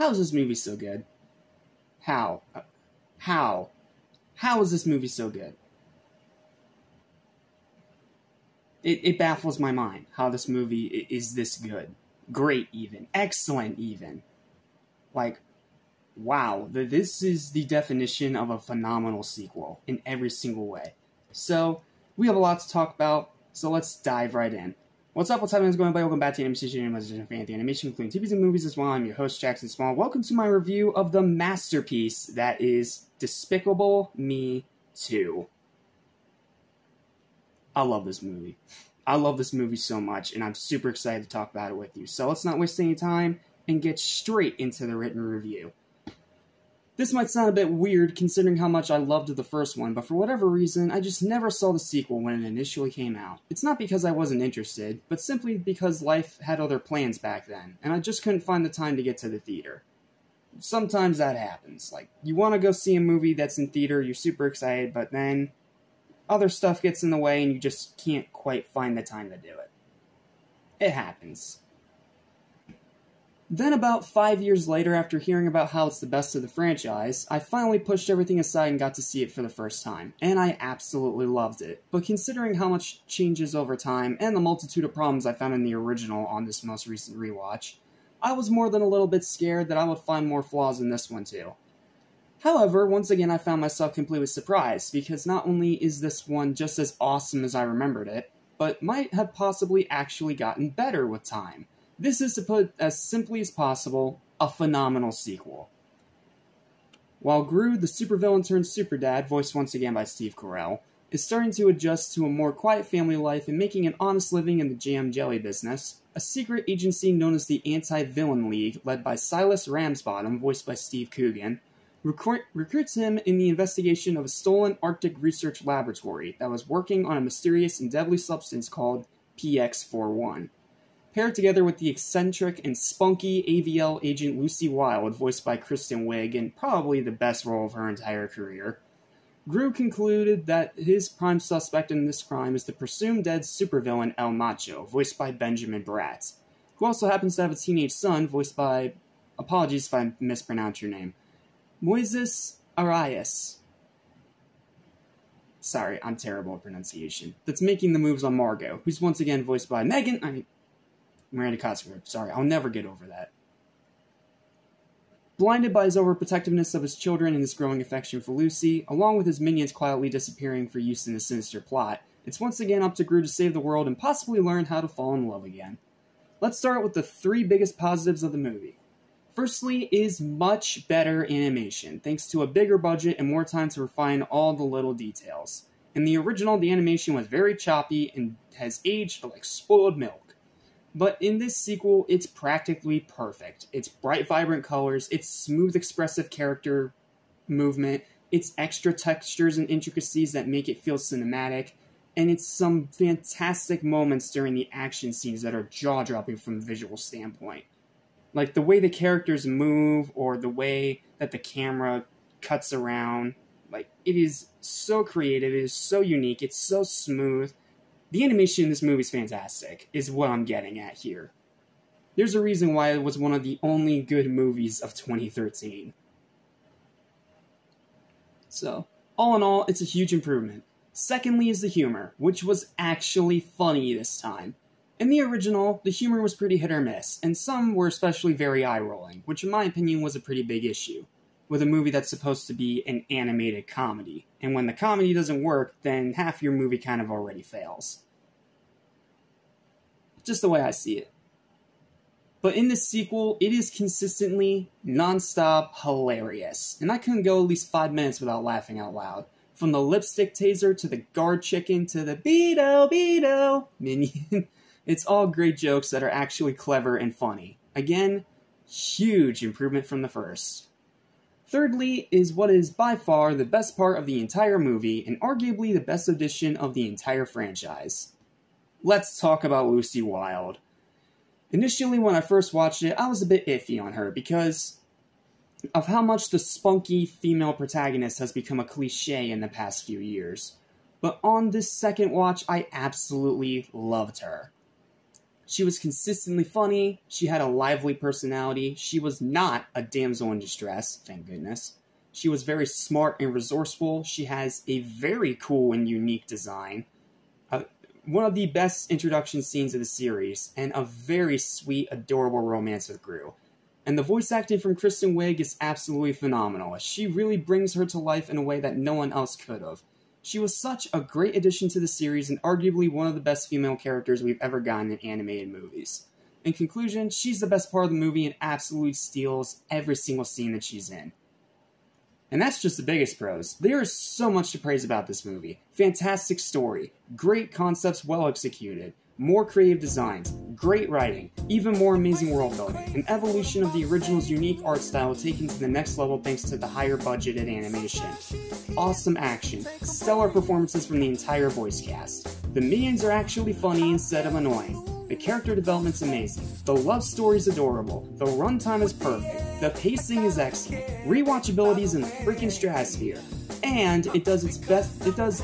How is this movie so good? How? How? How is this movie so good? It baffles my mind how this movie is this good. Great even. Excellent even. Like, wow. This is the definition of a phenomenal sequel in every single way. So, we have a lot to talk about, so let's dive right in. What's up, what's happening, what's going on? Welcome back to Animation Fan, the animation including TVs and movies as well. I'm your host, Jackson Small. Welcome to my review of the masterpiece that is Despicable Me 2. I love this movie. I love this movie so much, and I'm super excited to talk about it with you. So let's not waste any time and get straight into the written review. This might sound a bit weird considering how much I loved the first one, but for whatever reason, I just never saw the sequel when it initially came out. It's not because I wasn't interested, but simply because life had other plans back then, and I just couldn't find the time to get to the theater. Sometimes that happens. Like, you want to go see a movie that's in theater, you're super excited, but then other stuff gets in the way and you just can't quite find the time to do it. It happens. Then about 5 years later, after hearing about how it's the best of the franchise, I finally pushed everything aside and got to see it for the first time, and I absolutely loved it. But considering how much changes over time, and the multitude of problems I found in the original on this most recent rewatch, I was more than a little bit scared that I would find more flaws in this one too. However, once again I found myself completely surprised, because not only is this one just as awesome as I remembered it, but might have possibly actually gotten better with time. This is, to put it as simply as possible, a phenomenal sequel. While Gru, the supervillain turned superdad, voiced once again by Steve Carell, is starting to adjust to a more quiet family life and making an honest living in the jam jelly business, a secret agency known as the Anti-Villain League, led by Silas Ramsbottom, voiced by Steve Coogan, recruits him in the investigation of a stolen Arctic research laboratory that was working on a mysterious and deadly substance called PX-41. Paired together with the eccentric and spunky AVL agent Lucy Wilde, voiced by Kristen Wiig, in probably the best role of her entire career, Gru concluded that his prime suspect in this crime is the presumed dead supervillain El Macho, voiced by Benjamin Bratt, who also happens to have a teenage son, voiced by, apologies if I mispronounce your name, Moises Arias. Sorry, I'm terrible at pronunciation. That's making the moves on Margot, who's once again voiced by Miranda Cosgrove. Sorry, I'll never get over that. Blinded by his overprotectiveness of his children and his growing affection for Lucy, along with his minions quietly disappearing for use in a sinister plot, it's once again up to Gru to save the world and possibly learn how to fall in love again. Let's start with the three biggest positives of the movie. Firstly is much better animation, thanks to a bigger budget and more time to refine all the little details. In the original, the animation was very choppy and has aged like spoiled milk. But in this sequel, it's practically perfect. It's bright, vibrant colors, it's smooth, expressive character movement, it's extra textures and intricacies that make it feel cinematic, and it's some fantastic moments during the action scenes that are jaw-dropping from a visual standpoint. Like the way the characters move, or the way that the camera cuts around. Like, it is so creative, it is so unique, it's so smooth. The animation in this movie is fantastic, is what I'm getting at here. There's a reason why it was one of the only good movies of 2013. So, all in all, it's a huge improvement. Secondly is the humor, which was actually funny this time. In the original, the humor was pretty hit or miss, and some were especially very eye-rolling, which in my opinion was a pretty big issue, with a movie that's supposed to be an animated comedy. And when the comedy doesn't work, then half your movie kind of already fails. Just the way I see it. But in this sequel, it is consistently, non-stop hilarious. And I couldn't go at least 5 minutes without laughing out loud. From the lipstick taser, to the guard chicken, to the Beto minion. It's all great jokes that are actually clever and funny. Again, huge improvement from the first. Thirdly is what is by far the best part of the entire movie, and arguably the best addition of the entire franchise. Let's talk about Lucy Wilde. Initially, when I first watched it, I was a bit iffy on her because of how much the spunky female protagonist has become a cliche in the past few years. But on this second watch, I absolutely loved her. She was consistently funny, she had a lively personality, she was not a damsel in distress, thank goodness. She was very smart and resourceful, she has a very cool and unique design, one of the best introduction scenes of the series, and a very sweet, adorable romance with Gru. And the voice acting from Kristen Wiig is absolutely phenomenal. She really brings her to life in a way that no one else could have. She was such a great addition to the series and arguably one of the best female characters we've ever gotten in animated movies. In conclusion, she's the best part of the movie and absolutely steals every single scene that she's in. And that's just the biggest pros. There is so much to praise about this movie. Fantastic story, great concepts well executed, more creative designs, great writing, even more amazing world building, an evolution of the original's unique art style taken to the next level thanks to the higher budgeted animation. Awesome action, stellar performances from the entire voice cast. The minions are actually funny instead of annoying. The character development's amazing. The love story's adorable. The runtime is perfect. The pacing is excellent. Rewatchability is in the freaking stratosphere. And it does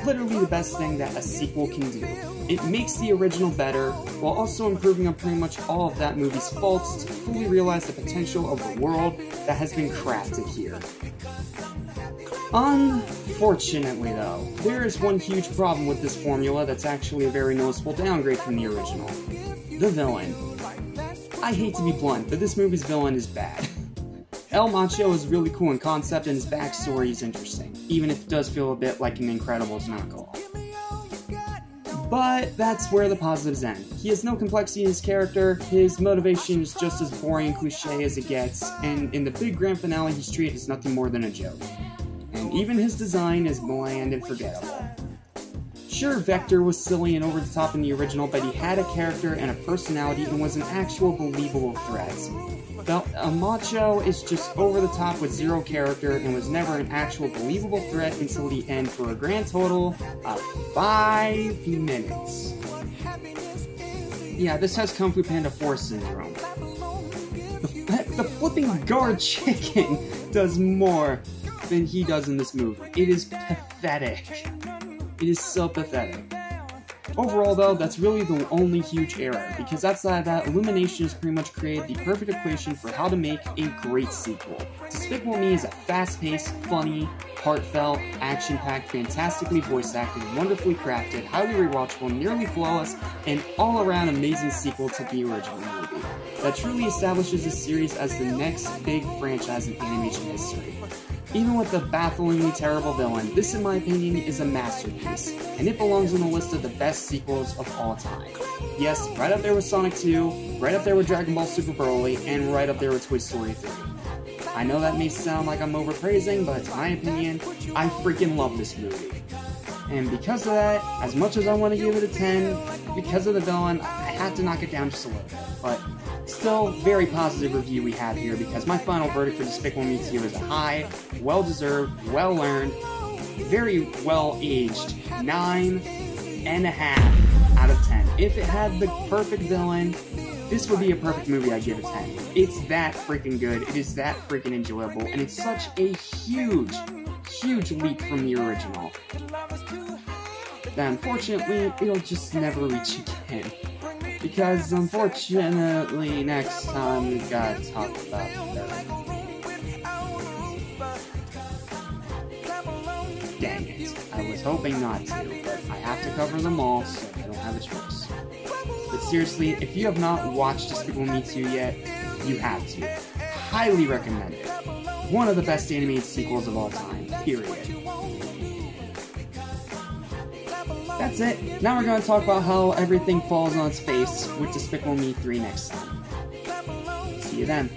literally the best thing that a sequel can do. It makes the original better, while also improving on pretty much all of that movie's faults to fully realize the potential of the world that has been crafted here. Unfortunately though, there is one huge problem with this formula that's actually a very noticeable downgrade from the original. The villain. I hate to be blunt, but this movie's villain is bad. El Macho is really cool in concept and his backstory is interesting, even if it does feel a bit like an Incredibles knockoff. But that's where the positives end. He has no complexity in his character, his motivation is just as boring and cliche as it gets, and in the big grand finale he's treated as nothing more than a joke. And even his design is bland and forgettable. Sure, Vector was silly and over the top in the original, but he had a character and a personality and was an actual believable threat. El Macho is just over the top with zero character and was never an actual believable threat until the end for a grand total of 5 minutes. Yeah, this has Kung Fu Panda 4 syndrome. The flipping guard chicken does more than he does in this movie. It is pathetic. It is so pathetic. Overall though, that's really the only huge error, because outside of that, Illumination has pretty much created the perfect equation for how to make a great sequel. Despicable Me is a fast-paced, funny, heartfelt, action-packed, fantastically voice-acted, wonderfully crafted, highly rewatchable, nearly flawless, and all-around amazing sequel to the original movie that truly establishes this series as the next big franchise in animation history. Even with the bafflingly terrible villain, this in my opinion is a masterpiece, and it belongs on the list of the best sequels of all time. Yes, right up there with Sonic 2, right up there with Dragon Ball Super Broly, and right up there with Toy Story 3. I know that may sound like I'm overpraising, but in my opinion, I freaking love this movie. And because of that, as much as I want to give it a 10, because of the villain, I had to knock it down just a little bit. But still, very positive review we have here, because my final verdict for Despicable Me 2 is a high, well-deserved, well-earned, very well-aged 9.5 out of 10. If it had the perfect villain, this would be a perfect movie. I'd give it 10. It's that freaking good, it is that freaking enjoyable, and it's such a huge leap from the original that unfortunately it'll just never reach again. Because unfortunately next time we've got to talk about the dang it. I was hoping not to, but I have to cover them all, so I don't have a choice. But seriously, if you have not watched Despicable Me 2 yet, you have to. Highly recommend it. One of the best animated sequels of all time, period. That's it. Now we're going to talk about how everything falls on its face with Despicable Me 3 next time. See you then.